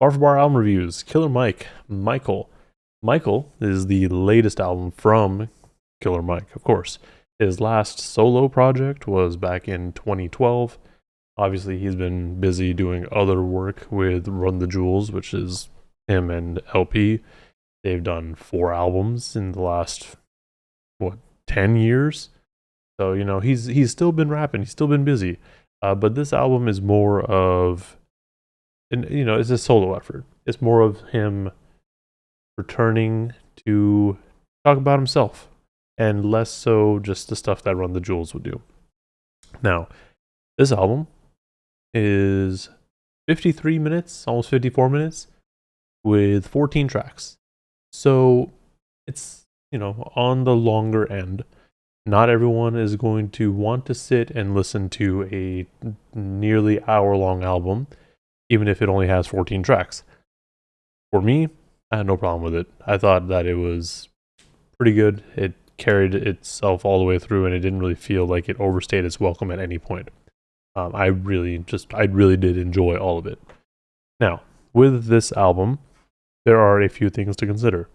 Bar for Bar album reviews. Killer Mike. Michael. Michael is the latest album from Killer Mike, of course. His last solo project was back in 2012. Obviously, he's been busy doing other work with Run the Jewels, which is him and LP. They've done 4 albums in the last, 10 years? So, he's still been rapping, he's still been busy. But this album is more of, it's a solo effort. It's more of him returning to talk about himself and less so just the stuff that Run the Jewels would do. Now, this album is 53 minutes, almost 54 minutes, with 14 tracks. So it's, on the longer end. Not everyone is going to want to sit and listen to a nearly hour-long album, even if it only has 14 tracks. For me, I had no problem with it. I thought that it was pretty good. It carried itself all the way through, and it didn't really feel like it overstayed its welcome at any point. I really did enjoy all of it. Now, with this album, there are a few things to consider.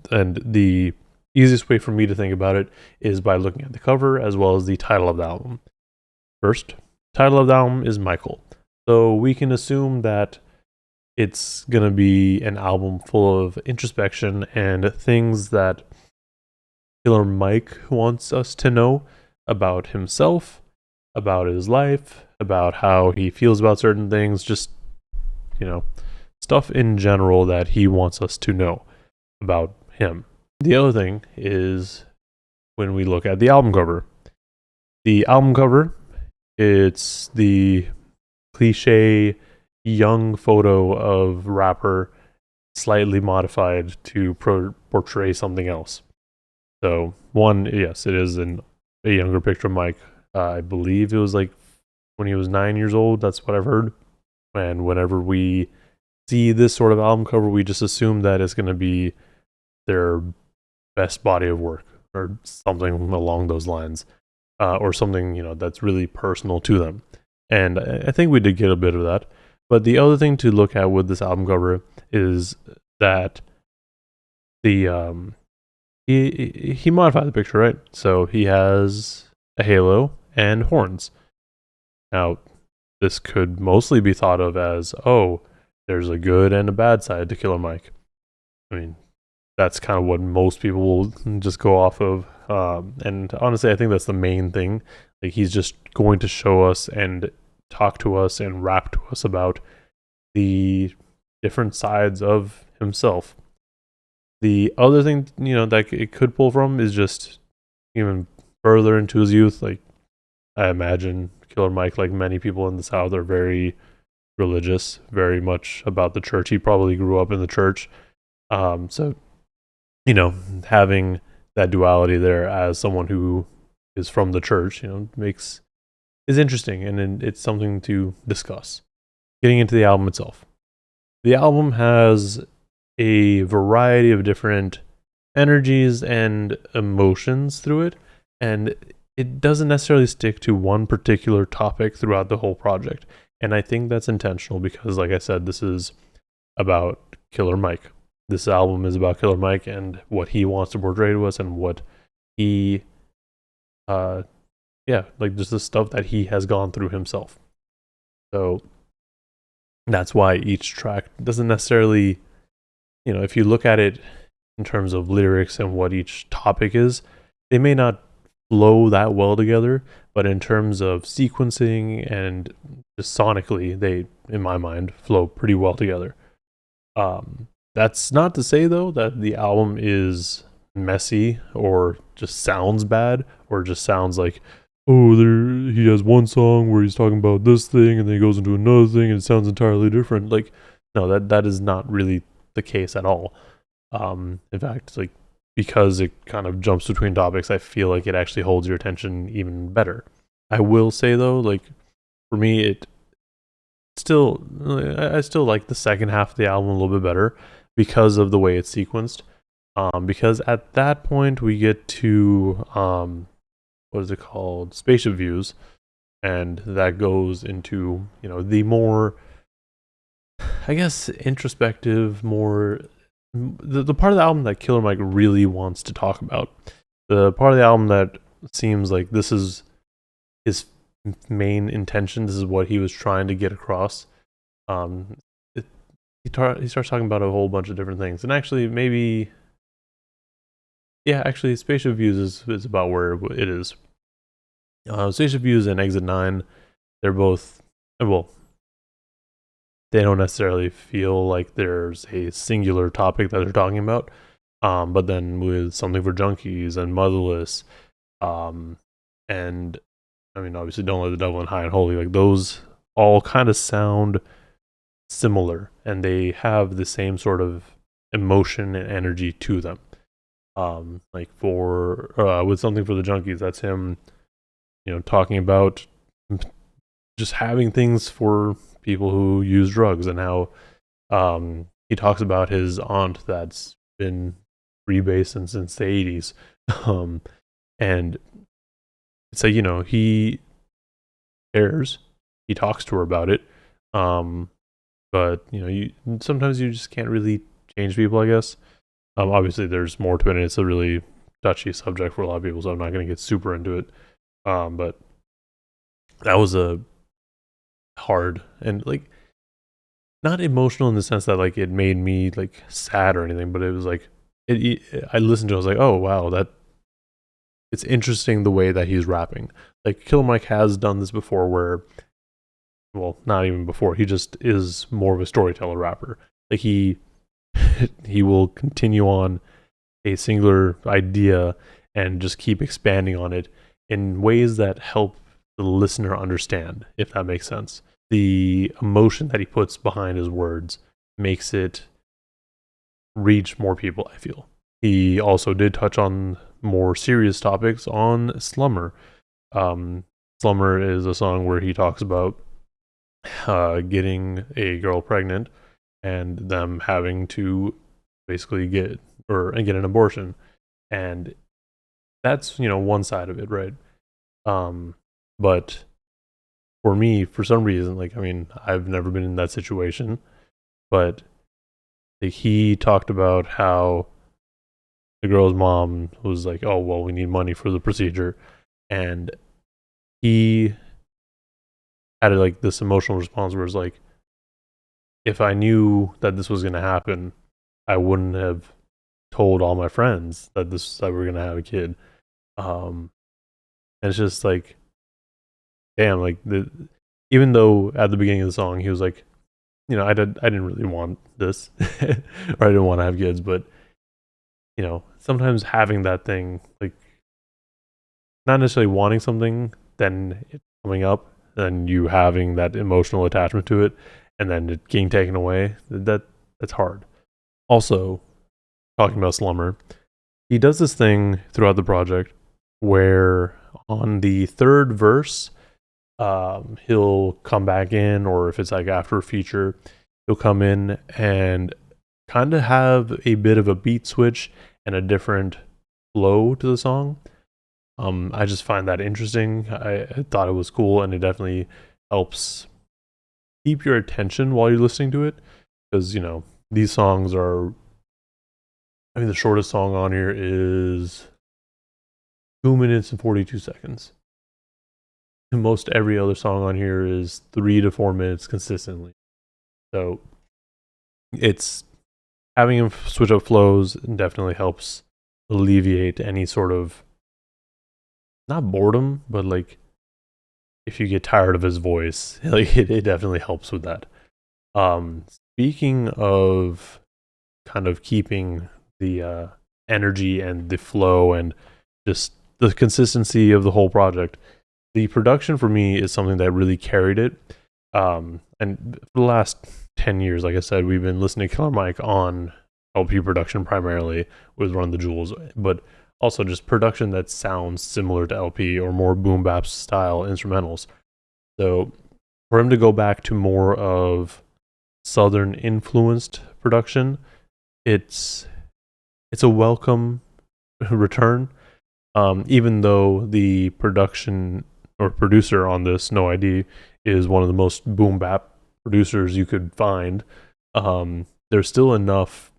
And the easiest way for me to think about it is by looking at the cover as well as the title of the album. First, title of the album is Michael. So we can assume that it's going to be an album full of introspection and things that Killer Mike wants us to know about himself, about his life, about how he feels about certain things, just, stuff in general that he wants us to know about him. The other thing is when we look at the album cover. The album cover, it's the cliche young photo of rapper slightly modified to portray something else. So, yes, it is a younger picture of Mike. I believe it was like when he was 9 years old. That's what I've heard. And whenever we see this sort of album cover, we just assume that it's going to be their best body of work or something along those lines, or something that's really personal to them. And I think we did get a bit of that. But the other thing to look at with this album cover is that the he modified the picture, right? So he has a halo and horns. Now, this could mostly be thought of as, there's a good and a bad side to Killer Mike. I mean, that's kind of what most people will just go off of. And honestly, I think that's the main thing. Like, he's just going to show us and talk to us and rap to us about the different sides of himself. The other thing, that it could pull from is just even further into his youth. Like, I imagine Killer Mike, like many people in the South, are very religious, very much about the church. He probably grew up in the church. So, having that duality there as someone who is from the church, is interesting, and it's something to discuss. Getting into the album itself. The album has a variety of different energies and emotions through it, and it doesn't necessarily stick to one particular topic throughout the whole project. And I think that's intentional because, like I said, this is about Killer Mike. This album is about Killer Mike and what he wants to portray to us and what he, just the stuff that he has gone through himself. So that's why each track doesn't necessarily, if you look at it in terms of lyrics and what each topic is, they may not flow that well together, but in terms of sequencing and just sonically, they, in my mind, flow pretty well together. That's not to say, though, that the album is messy or just sounds bad or just sounds like, he has one song where he's talking about this thing and then he goes into another thing and it sounds entirely different. Like, no, that is not really the case at all. In fact, like, because it kind of jumps between topics, I feel like it actually holds your attention even better. I will say, though, like, for me, I still like the second half of the album a little bit better because of the way it's sequenced. Because at that point we get to what is it called? Spaceship Views, and that goes into the more I guess, introspective, more the part of the album that Killer Mike really wants to talk about. The part of the album that seems like this is his main intention. This is what he was trying to get across. Um, he starts talking about a whole bunch of different things, and actually, maybe, yeah, actually, Spaceship Views is about where it is. Spaceship Views and Exit 9, they're both, well, they don't necessarily feel like there's a singular topic that they're talking about. But then with Something for Junkies and Motherless, and I mean, obviously, Don't Let the Devil in, High and Holy, like those all kind of sound similar, and they have the same sort of emotion and energy to them. Like for with Something for the Junkies, that's him, talking about just having things for people who use drugs, and how he talks about his aunt that's been freebasing since the 80s. And it's like, he cares, he talks to her about it, but you sometimes you just can't really change people, I guess. Obviously there's more to it, and it's a really touchy subject for a lot of people, so I'm not going to get super into it. But that was a hard and like not emotional in the sense that like it made me like sad or anything, but it was like I listened to it, I was like, oh wow, that it's interesting the way that he's rapping. Like Killer Mike has done this before where, well, not even before, he just is more of a storyteller rapper. Like he will continue on a singular idea and just keep expanding on it in ways that help the listener understand, if that makes sense. The emotion that he puts behind his words makes it reach more people, I feel. He also did touch on more serious topics on Slumber. Slumber is a song where he talks about getting a girl pregnant and them having to basically get an abortion. And that's, one side of it, right? But for me, for some reason, like, I mean, I've never been in that situation, but like, he talked about how the girl's mom was like, oh, well, we need money for the procedure. And he had like this emotional response where it's like, if I knew that this was going to happen, I wouldn't have told all my friends that we're going to have a kid. And it's just like, damn, like even though at the beginning of the song he was like, I didn't really want this, or I didn't want to have kids, but sometimes having that thing, like not necessarily wanting something, then it coming up, then you having that emotional attachment to it, and then it getting taken away, that's hard. Also, talking about Slumber, he does this thing throughout the project where on the third verse, he'll come back in, or if it's like after a feature, he'll come in and kind of have a bit of a beat switch and a different flow to the song. I just find that interesting. I thought it was cool, and it definitely helps keep your attention while you're listening to it, because these songs are, I mean, the shortest song on here is 2 minutes and 42 seconds. Most every other song on here is 3 to 4 minutes consistently. So it's having him switch up flows definitely helps alleviate any sort of, not boredom, but like if you get tired of his voice, like it definitely helps with that. Speaking of kind of keeping the energy and the flow and just the consistency of the whole project, the production for me is something that really carried it. And for the last 10 years, like I said, we've been listening to Killer Mike on LP production primarily with Run the Jewels, but also just production that sounds similar to LP or more boom bap style instrumentals. So for him to go back to more of Southern influenced production, it's a welcome return. Even though the production or producer on this, No ID, is one of the most boom bap producers you could find. there's still enough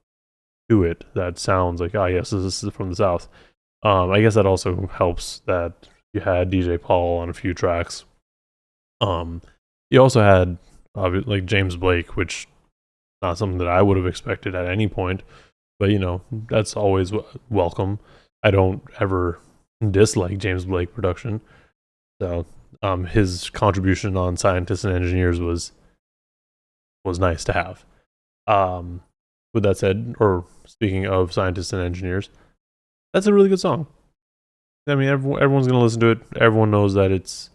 to it that sounds like, oh yes, this is from the South. I guess that also helps that you had DJ Paul on a few tracks. You also had like James Blake, which not something that I would have expected at any point, but that's always welcome. I don't ever dislike James Blake production, so his contribution on Scientists and Engineers was nice to have. With that said, or speaking of Scientists and Engineers, that's a really good song. I mean, everyone's gonna listen to it. Everyone knows that it's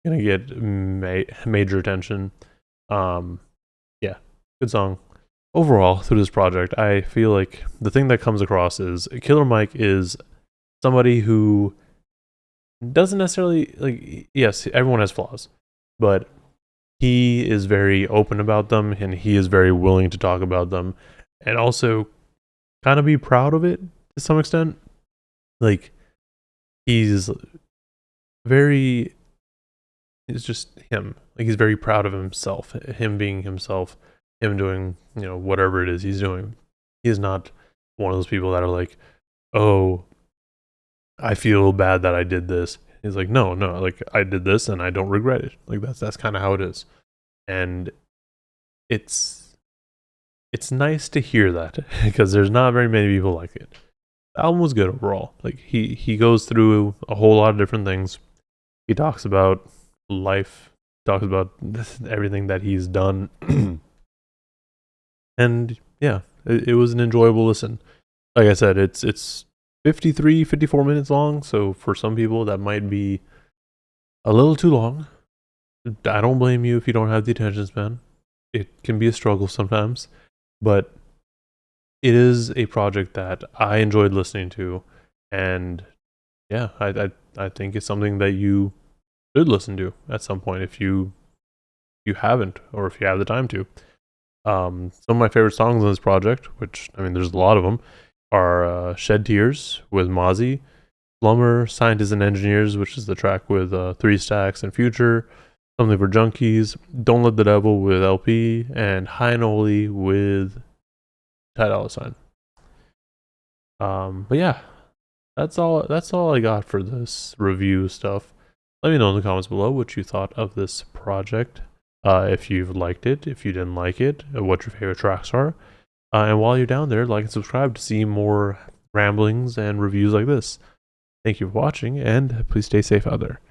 gonna get major attention. Yeah, good song. Overall, through this project, I feel like the thing that comes across is Killer Mike is somebody who doesn't necessarily, like, yes, everyone has flaws, but he is very open about them and he is very willing to talk about them and also kind of be proud of it to some extent. Like, he's just him. Like, he's very proud of himself, him being himself, him doing, whatever it is he's doing. He's not one of those people that are like, oh, I feel bad that I did this. He's like, no, like, I did this and I don't regret it. Like, that's kind of how it is. And it's nice to hear that because there's not very many people like it. The album was good overall. Like, he goes through a whole lot of different things. He talks about life, talks about everything that he's done. And yeah, it was an enjoyable listen. Like I said, it's 54 minutes long, so for some people that might be a little too long. I don't blame you if you don't have the attention span. It can be a struggle sometimes, but it is a project that I enjoyed listening to, and yeah, I think it's something that you should listen to at some point if you haven't, or if you have the time to. Some of my favorite songs on this project, which, I mean, there's a lot of them, are Shed Tears with Mozzy, Slumber, Scientists and Engineers, which is the track with 3 Stacks and Future, Something for Junkies, Don't Let the Devil with LP, and High and Holy with Ty Dolla $ign. But yeah, that's all I got for this review stuff. Let me know in the comments below what you thought of this project. If you've liked it, if you didn't like it, what your favorite tracks are. And while you're down there, like and subscribe to see more ramblings and reviews like this. Thank you for watching, and please stay safe out there.